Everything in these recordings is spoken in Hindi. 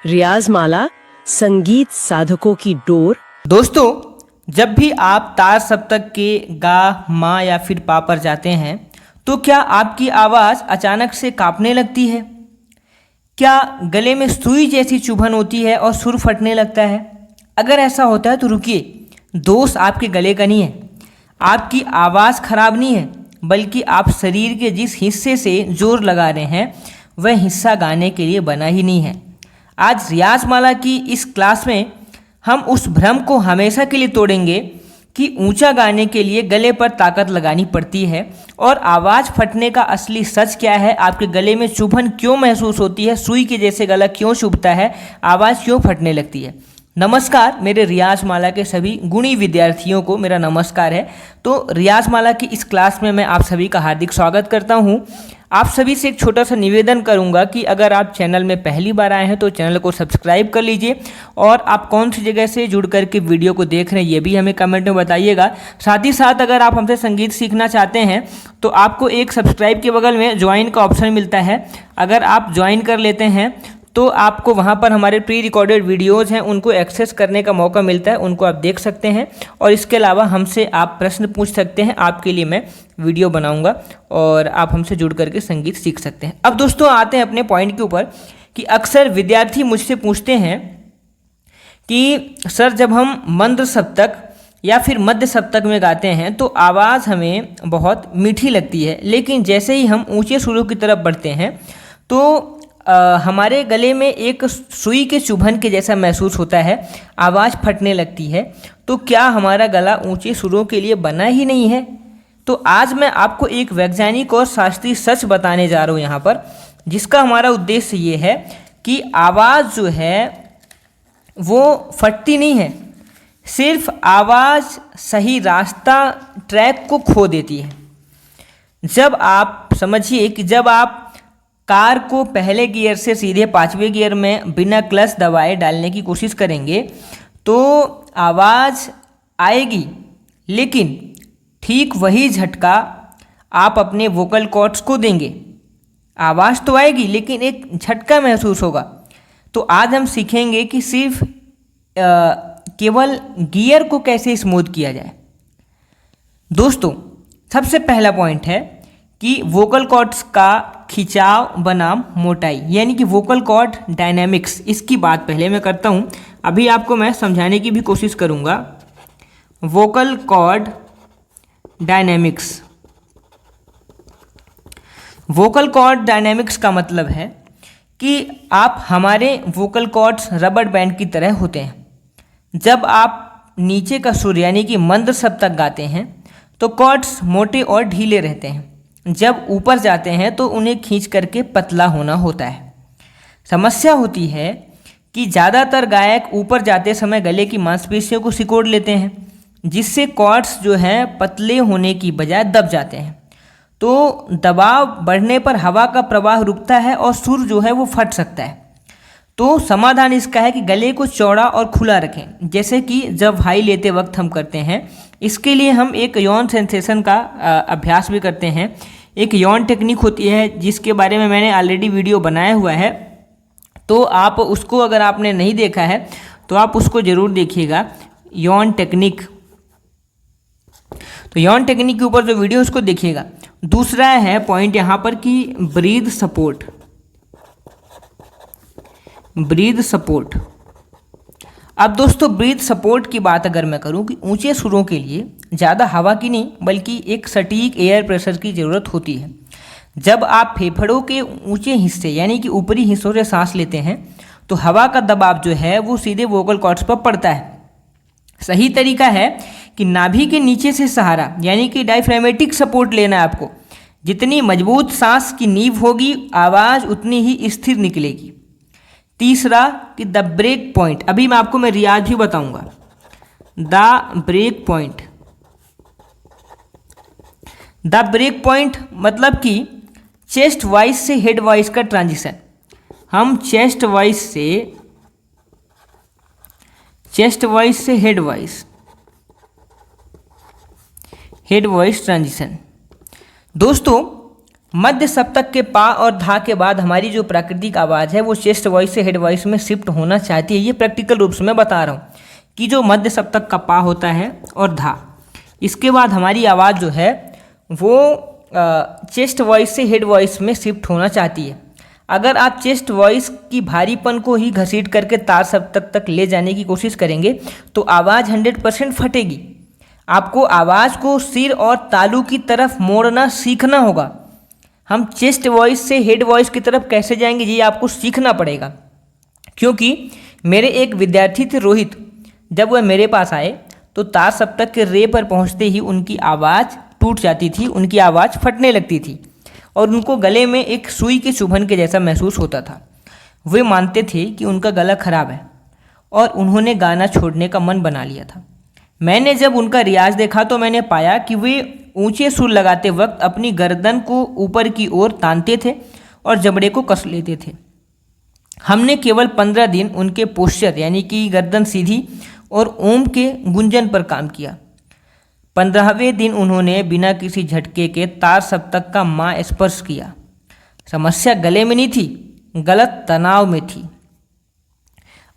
रियाजमाला संगीत साधकों की डोर। दोस्तों, जब भी आप तार सप्तक के गा, मा या फिर पा पर जाते हैं तो क्या आपकी आवाज़ अचानक से कांपने लगती है? क्या गले में सुई जैसी चुभन होती है और सुर फटने लगता है? अगर ऐसा होता है तो रुकिए, दोष आपके गले का नहीं है, आपकी आवाज़ खराब नहीं है, बल्कि आप शरीर के जिस हिस्से से जोर लगा रहे हैं वह हिस्सा गाने के लिए बना ही नहीं है। आज रियाजमाला की इस क्लास में हम उस भ्रम को हमेशा के लिए तोड़ेंगे कि ऊंचा गाने के लिए गले पर ताकत लगानी पड़ती है और आवाज़ फटने का असली सच क्या है, आपके गले में चुभन क्यों महसूस होती है, सुई के जैसे गला क्यों चुभता है, आवाज़ क्यों फटने लगती है। नमस्कार, मेरे रियाजमाला के सभी गुणी विद्यार्थियों को मेरा नमस्कार है। तो रियाजमाला की इस क्लास में मैं आप सभी का हार्दिक स्वागत करता हूं। आप सभी से एक छोटा सा निवेदन करूंगा कि अगर आप चैनल में पहली बार आए हैं तो चैनल को सब्सक्राइब कर लीजिए और आप कौन सी जगह से जुड़ करके वीडियो को देख रहे हैं ये भी हमें कमेंट में बताइएगा। साथ ही साथ अगर आप हमसे संगीत सीखना चाहते हैं तो आपको एक सब्सक्राइब के बगल में ज्वाइन का ऑप्शन मिलता है। अगर आप ज्वाइन कर लेते हैं तो आपको वहाँ पर हमारे प्री रिकॉर्डेड वीडियोज़ हैं उनको एक्सेस करने का मौका मिलता है, उनको आप देख सकते हैं और इसके अलावा हमसे आप प्रश्न पूछ सकते हैं, आपके लिए मैं वीडियो बनाऊंगा और आप हमसे जुड़ करके संगीत सीख सकते हैं। अब दोस्तों आते हैं अपने पॉइंट के ऊपर कि अक्सर विद्यार्थी मुझसे पूछते हैं कि सर जब हम मंद्र सप्तक या फिर मध्य सप्तक में गाते हैं तो आवाज़ हमें बहुत मीठी लगती है, लेकिन जैसे ही हम ऊँचे सुरों की तरफ बढ़ते हैं तो हमारे गले में एक सुई के चुभन के जैसा महसूस होता है, आवाज़ फटने लगती है। तो क्या हमारा गला ऊंचे सुरों के लिए बना ही नहीं है? तो आज मैं आपको एक वैज्ञानिक और शास्त्रीय सच बताने जा रहा हूँ यहाँ पर, जिसका हमारा उद्देश्य ये है कि आवाज़ जो है वो फटती नहीं है, सिर्फ आवाज़ सही रास्ता ट्रैक को खो देती है। जब आप समझिए कि जब आप कार को पहले गियर से सीधे 5वें गियर में बिना क्लच दबाए डालने की कोशिश करेंगे तो आवाज़ आएगी, लेकिन ठीक वही झटका आप अपने वोकल कॉर्ड्स को देंगे। आवाज़ तो आएगी लेकिन एक झटका महसूस होगा। तो आज हम सीखेंगे कि सिर्फ केवल गियर को कैसे स्मूथ किया जाए। दोस्तों, सबसे पहला पॉइंट है कि वोकल कॉर्ड्स का खिंचाव बनाम मोटाई, यानी कि वोकल कॉर्ड डायनेमिक्स, इसकी बात पहले मैं करता हूँ, अभी आपको मैं समझाने की भी कोशिश करूँगा। Vocal cord dynamics, vocal cord dynamics का मतलब है कि आप हमारे वोकल कॉर्ड्स रबर बैंड की तरह होते हैं। जब आप नीचे का सुर यानी कि मंद्र सप्तक गाते हैं तो कॉर्ड्स मोटे और ढीले रहते हैं, जब ऊपर जाते हैं तो उन्हें खींच करके पतला होना होता है। समस्या होती है कि ज़्यादातर गायक ऊपर जाते समय गले की मांसपेशियों को सिकोड़ लेते हैं, जिससे कॉर्ड्स जो हैं पतले होने की बजाय दब जाते हैं। तो दबाव बढ़ने पर हवा का प्रवाह रुकता है और सुर जो है वो फट सकता है। तो समाधान इसका है कि गले को चौड़ा और खुला रखें, जैसे कि जब हाई लेते वक्त हम करते हैं। इसके लिए हम एक यौन सेंसेशन का अभ्यास भी करते हैं। एक यौन टेक्निक होती है जिसके बारे में मैंने ऑलरेडी वीडियो बनाया हुआ है, तो आप उसको अगर आपने नहीं देखा है तो आप उसको ज़रूर देखिएगा, यौन टेक्निक। तो यौन टेक्निक के ऊपर जो वीडियो उसको देखिएगा। दूसरा है पॉइंट यहाँ पर कि ब्रीथ सपोर्ट, ब्रीथ सपोर्ट। अब दोस्तों, ब्रीथ सपोर्ट की बात अगर मैं करूं कि ऊंचे सुरों के लिए ज़्यादा हवा की नहीं बल्कि एक सटीक एयर प्रेशर की ज़रूरत होती है। जब आप फेफड़ों के ऊंचे हिस्से यानी कि ऊपरी हिस्सों से सांस लेते हैं तो हवा का दबाव जो है वो सीधे वोकल कॉर्ड्स पर पड़ता है। सही तरीका है कि नाभि के नीचे से सहारा यानी कि डायफ्रामेटिक सपोर्ट लेना है आपको। जितनी मजबूत सांस की नींव होगी आवाज़ उतनी ही स्थिर निकलेगी। तीसरा कि द ब्रेक पॉइंट, अभी मैं रियाज भी बताऊंगा। The break point, the break point मतलब कि चेस्ट वॉइस से हेड वॉइस का ट्रांजिशन। हम चेस्ट वॉइस से हेड वॉइस ट्रांजिशन। दोस्तों, मध्य सप्तक के पा और धा के बाद हमारी जो प्राकृतिक आवाज़ है वो चेस्ट वॉइस से हेड वॉइस में शिफ्ट होना चाहती है। ये प्रैक्टिकल रूप से मैं बता रहा हूँ कि जो मध्य सप्तक का पा होता है और धा, इसके बाद हमारी आवाज़ जो है वो चेस्ट वॉइस से हेड वॉइस में शिफ्ट होना चाहती है। अगर आप चेस्ट वॉइस की भारीपन को ही घसीट करके तार सप्तक तक ले जाने की कोशिश करेंगे तो आवाज़ 100% फटेगी। आपको आवाज़ को सिर और तालू की तरफ मोड़ना सीखना होगा। हम चेस्ट वॉइस से हेड वॉइस की तरफ कैसे जाएंगे ये आपको सीखना पड़ेगा। क्योंकि मेरे एक विद्यार्थी थे रोहित, जब वह मेरे पास आए तो तार सप्तक के रे पर पहुंचते ही उनकी आवाज़ टूट जाती थी, उनकी आवाज़ फटने लगती थी और उनको गले में एक सुई के चुभन के जैसा महसूस होता था। वे मानते थे कि उनका गला खराब है और उन्होंने गाना छोड़ने का मन बना लिया था। मैंने जब उनका रियाज देखा तो मैंने पाया कि वे ऊंचे सुर लगाते वक्त अपनी गर्दन को ऊपर की ओर तानते थे और जबड़े को कस लेते थे। हमने केवल 15 दिन उनके पोस्चर यानी कि गर्दन सीधी और ओम के गुंजन पर काम किया। 15वें दिन उन्होंने बिना किसी झटके के तार सप्तक का माँ स्पर्श किया। समस्या गले में नहीं थी, गलत तनाव में थी।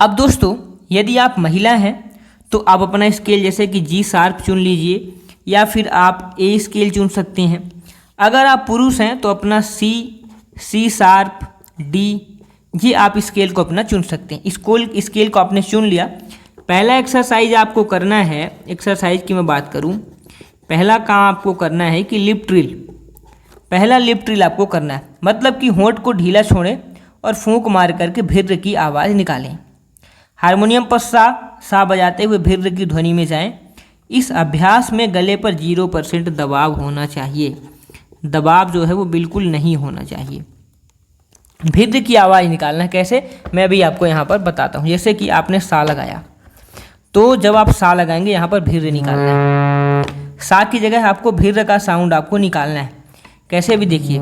अब दोस्तों, यदि आप महिला हैं तो आप अपना स्केल जैसे कि जी शार्प चुन लीजिए या फिर आप ए स्केल चुन सकते हैं। अगर आप पुरुष हैं तो अपना सी शार्प, डी, ये आप स्केल को अपना चुन सकते हैं। स्केल को आपने चुन लिया। पहला एक्सरसाइज आपको करना है, एक्सरसाइज की मैं बात करूं, पहला काम आपको करना है कि लिप ट्रिल। पहला लिप ट्रिल आपको करना है, मतलब कि होंठ को ढीला छोड़ें और फूंक मार करके भिर्र की आवाज़ निकालें। हारमोनियम पर सा बजाते हुए भिर्र की ध्वनि में जाएं। इस अभ्यास में गले पर 0% दबाव होना चाहिए। दबाव जो है वो बिल्कुल नहीं होना चाहिए। भिद्र की आवाज़ निकालना है कैसे, मैं अभी आपको यहाँ पर बताता हूँ। जैसे कि आपने सा लगाया तो जब आप सा लगाएंगे यहाँ पर भिर्र निकालना है। सा की जगह आपको भिर्र का साउंड आपको निकालना है। कैसे भी देखिए,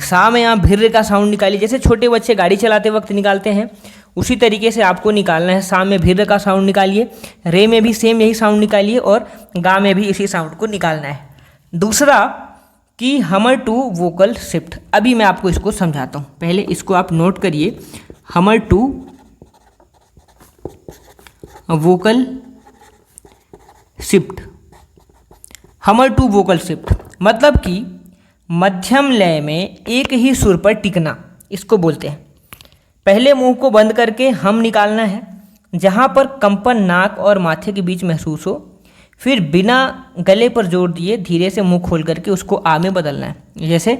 सा में आप भिर्र का साउंड निकालिए, जैसे छोटे बच्चे गाड़ी चलाते वक्त निकालते हैं उसी तरीके से आपको निकालना है। सा में भिर्र का साउंड निकालिए, रे में भी सेम यही साउंड निकालिए और गा में भी इसी साउंड को निकालना है। दूसरा कि हमर टू वोकल शिफ्ट। अभी मैं आपको इसको समझाता हूँ, पहले इसको आप नोट करिए। हमर टू वोकल शिफ्ट, हमर टू वोकल शिफ्ट मतलब कि मध्यम लय में एक ही सुर पर टिकना, इसको बोलते हैं। पहले मुंह को बंद करके हम निकालना है, जहाँ पर कंपन नाक और माथे के बीच महसूस हो। फिर बिना गले पर जोर दिए धीरे से मुंह खोल करके उसको आ में बदलना है। जैसे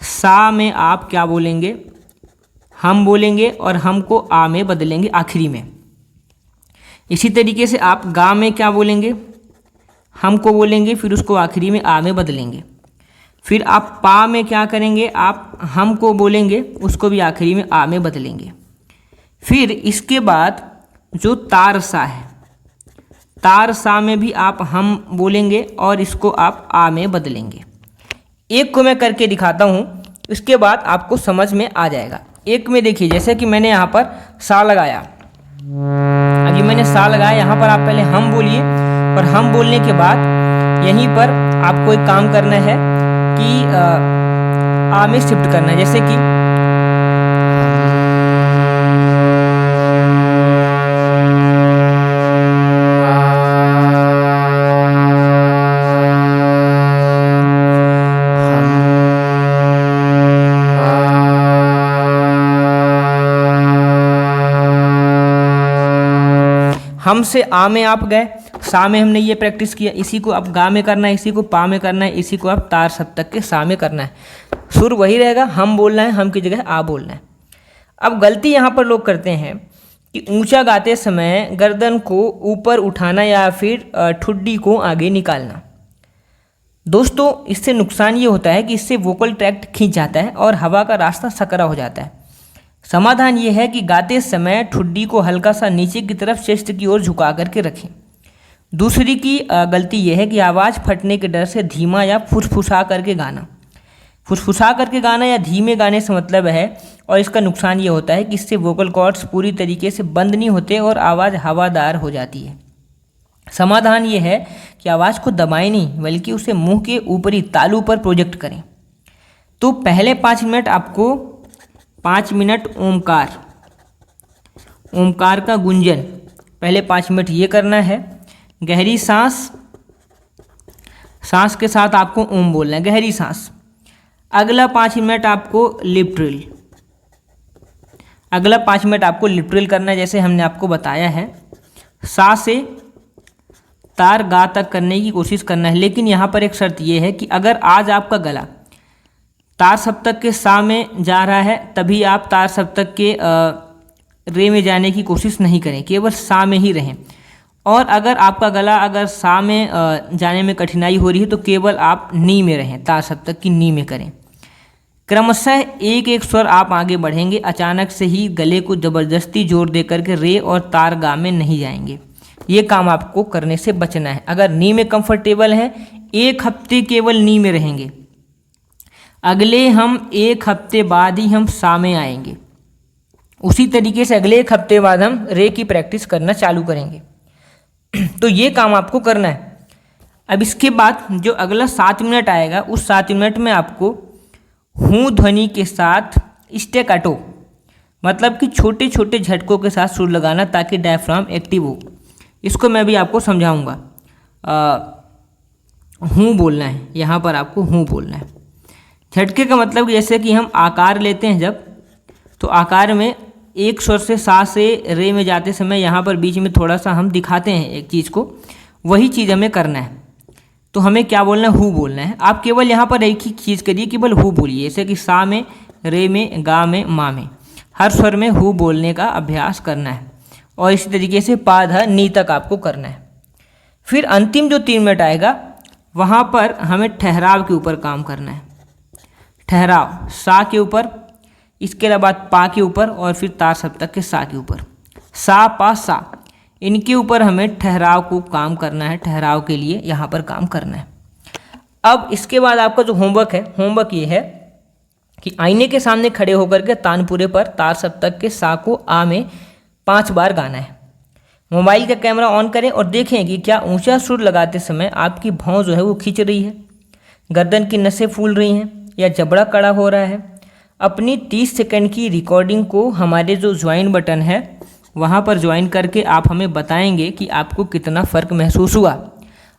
सा में आप क्या बोलेंगे, हम बोलेंगे और हम को आ में बदलेंगे आखिरी में। इसी तरीके से आप गा में क्या बोलेंगे, हम को बोलेंगे फिर उसको आखिरी में आ में बदलेंगे। फिर आप पा में क्या करेंगे, आप हम को बोलेंगे उसको भी आखिरी में आ में बदलेंगे। फिर इसके बाद जो तार सा है, तार सा में भी आप हम बोलेंगे और इसको आप आ में बदलेंगे। एक को मैं करके दिखाता हूँ, इसके बाद आपको समझ में आ जाएगा। एक में देखिए, जैसे कि मैंने यहाँ पर सा लगाया, अभी मैंने सा लगाया, यहाँ पर आप पहले हम बोलिए और हम बोलने के बाद यहीं पर आपको एक काम करना है कि आ में शिफ्ट करना है। जैसे कि हम से आ में आप गए, सा में हमने ये प्रैक्टिस किया, इसी को आप गा में करना है, इसी को पा में करना है, इसी को आप तार सप्तक के सा में करना है। सुर वही रहेगा, हम बोलना है, हम की जगह आ बोलना है। अब गलती यहाँ पर लोग करते हैं कि ऊंचा गाते समय गर्दन को ऊपर उठाना या फिर ठुड्डी को आगे निकालना। दोस्तों, इससे नुकसान ये होता है कि इससे वोकल ट्रैक्ट खींच जाता है और हवा का रास्ता सकरा हो जाता है। समाधान ये है कि गाते समय ठुड्डी को हल्का सा नीचे की तरफ चेस्ट की ओर झुका करके रखें। दूसरी की गलती यह है कि आवाज़ फटने के डर से धीमा या फुसफुसा करके गाना। फुसफुसा करके गाना या धीमे गाने से मतलब है, और इसका नुकसान ये होता है कि इससे वोकल कॉर्ड्स पूरी तरीके से बंद नहीं होते और आवाज़ हवादार हो जाती है। समाधान ये है कि आवाज़ को दबाएं नहीं, बल्कि उसे मुंह के ऊपरी तालू पर प्रोजेक्ट करें। तो पहले 5 मिनट आपको 5 मिनट ओमकार का गुंजन, पहले 5 मिनट ये करना है। गहरी सांस के साथ आपको ओम बोलना है, गहरी सांस। अगला 5 मिनट आपको लिप ट्रिल, अगला 5 मिनट आपको लिप ट्रिल करना है, जैसे हमने आपको बताया है। सा से तार गा तक करने की कोशिश करना है, लेकिन यहाँ पर एक शर्त ये है कि अगर आज आपका गला तार सप्तक के सा में जा रहा है, तभी आप तार सप्तक के रे में जाने की कोशिश नहीं करें, केवल सा में ही रहें। और अगर आपका गला अगर सा में जाने में कठिनाई हो रही है, तो केवल आप नी में रहें, तार सप्तक की नी में करें। क्रमशः एक एक स्वर आप आगे बढ़ेंगे, अचानक से ही गले को ज़बरदस्ती जोर दे करके रे और तार गा में नहीं जाएंगे। ये काम आपको करने से बचना है। अगर नी में कंफर्टेबल है, 1 हफ्ते केवल नी में रहेंगे, अगले हम 1 हफ्ते बाद ही हम सा में आएंगे। उसी तरीके से अगले 1 हफ्ते बाद हम रे की प्रैक्टिस करना चालू करेंगे। तो ये काम आपको करना है। अब इसके बाद जो अगला 7 मिनट आएगा, उस 7 मिनट में आपको हूँ ध्वनि के साथ स्टेकाटो, मतलब कि छोटे छोटे झटकों के साथ सुर लगाना, ताकि डायफ्राम एक्टिव हो। इसको मैं भी आपको समझाऊंगा। हूँ बोलना है, यहाँ पर आपको हूँ बोलना है। झटके का मतलब जैसे कि हम आकार लेते हैं जब, तो आकार में एक स्वर से सा से रे में जाते समय यहाँ पर बीच में थोड़ा सा हम दिखाते हैं एक चीज़ को, वही चीज़ हमें करना है। तो हमें क्या बोलना है? हु बोलना है। आप केवल यहाँ पर एक ही चीज़ करिए, केवल हु बोलिए, जैसे कि सा में, रे में, गा में, मा में, हर स्वर में हु बोलने का अभ्यास करना है। और इसी तरीके से पा धा नी तक आपको करना है। फिर अंतिम जो 3 मिनट आएगा, वहाँ पर हमें ठहराव के ऊपर काम करना है। ठहराव सा के ऊपर, इसके अलावा पा के ऊपर, और फिर तार सप्तक के सा के ऊपर। सा पा सा, इनके ऊपर हमें ठहराव को काम करना है, ठहराव के लिए यहाँ पर काम करना है। अब इसके बाद आपका जो होमवर्क है, होमवर्क ये है कि आईने के सामने खड़े होकर के तानपुरे पर तार सप्तक के सा को आ में 5 बार गाना है। मोबाइल का कैमरा ऑन करें और देखें कि क्या ऊंचा सुर लगाते समय आपकी भौं जो है वो खींच रही है, गर्दन की नसें फूल रही हैं, या जबड़ा कड़ा हो रहा है। अपनी 30 सेकंड की रिकॉर्डिंग को हमारे जो ज्वाइन बटन है वहाँ पर ज्वाइन करके आप हमें बताएंगे कि आपको कितना फ़र्क महसूस हुआ।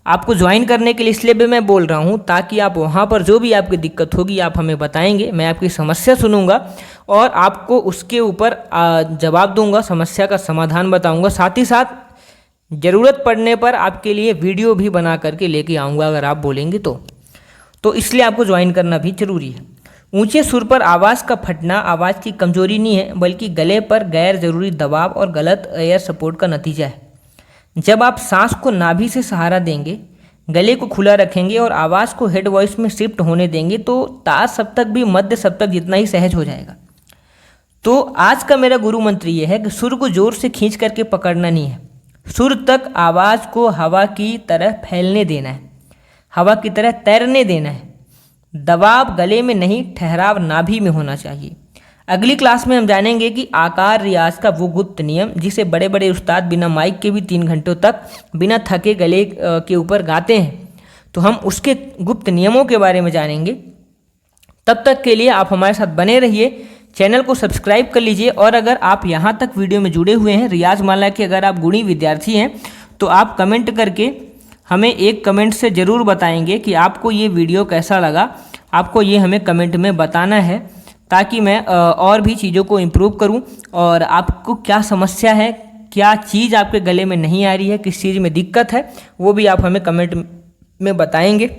आपको ज्वाइन करने के लिए इसलिए भी मैं बोल रहा हूँ, ताकि आप वहाँ पर जो भी आपकी दिक्कत होगी आप हमें बताएंगे, मैं आपकी समस्या सुनूंगा और आपको उसके ऊपर जवाब दूंगा, समस्या का समाधान बताऊंगा। साथ ही साथ ज़रूरत पड़ने पर आपके लिए वीडियो भी बना करके लेके आऊँगा, अगर आप बोलेंगे तो इसलिए आपको ज्वाइन करना भी ज़रूरी है। ऊंचे सुर पर आवाज़ का फटना आवाज़ की कमजोरी नहीं है, बल्कि गले पर गैर ज़रूरी दबाव और गलत एयर सपोर्ट का नतीजा है। जब आप सांस को नाभि से सहारा देंगे, गले को खुला रखेंगे और आवाज़ को हेड वॉइस में शिफ्ट होने देंगे, तो तार सप्तक भी मध्य सप्तक जितना ही सहज हो जाएगा। तो आज का मेरा गुरु मंत्र ये है कि सुर को जोर से खींच करके पकड़ना नहीं है, सुर तक आवाज़ को हवा की तरह फैलने देना है, हवा की तरह तैरने देना है। दबाव गले में नहीं, ठहराव नाभि में होना चाहिए। अगली क्लास में हम जानेंगे कि आकार रियाज का वो गुप्त नियम जिसे बड़े बड़े उस्ताद बिना माइक के भी 3 घंटों तक बिना थके गले के ऊपर गाते हैं, तो हम उसके गुप्त नियमों के बारे में जानेंगे। तब तक के लिए आप हमारे साथ बने रहिए, चैनल को सब्सक्राइब कर लीजिए। और अगर आप यहाँ तक वीडियो में जुड़े हुए हैं, रियाज माला के अगर आप गुणी विद्यार्थी हैं, तो आप कमेंट करके हमें एक कमेंट से ज़रूर बताएंगे कि आपको ये वीडियो कैसा लगा। आपको ये हमें कमेंट में बताना है, ताकि मैं और भी चीज़ों को इम्प्रूव करूं। और आपको क्या समस्या है, क्या चीज़ आपके गले में नहीं आ रही है, किस चीज़ में दिक्कत है, वो भी आप हमें कमेंट में बताएंगे।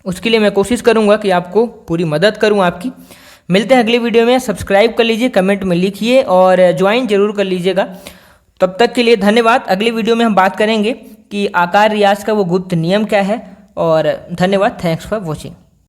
उसके लिए मैं कोशिश करूंगा कि आपको पूरी मदद करूं आपकी। मिलते हैं अगले वीडियो में। सब्सक्राइब कर लीजिए, कमेंट में लिखिए और ज्वाइन जरूर कर लीजिएगा। तब तक के लिए धन्यवाद। अगले वीडियो में हम बात करेंगे कि आकार रियाज का वो गुप्त नियम क्या है। और धन्यवाद। Thanks for watching.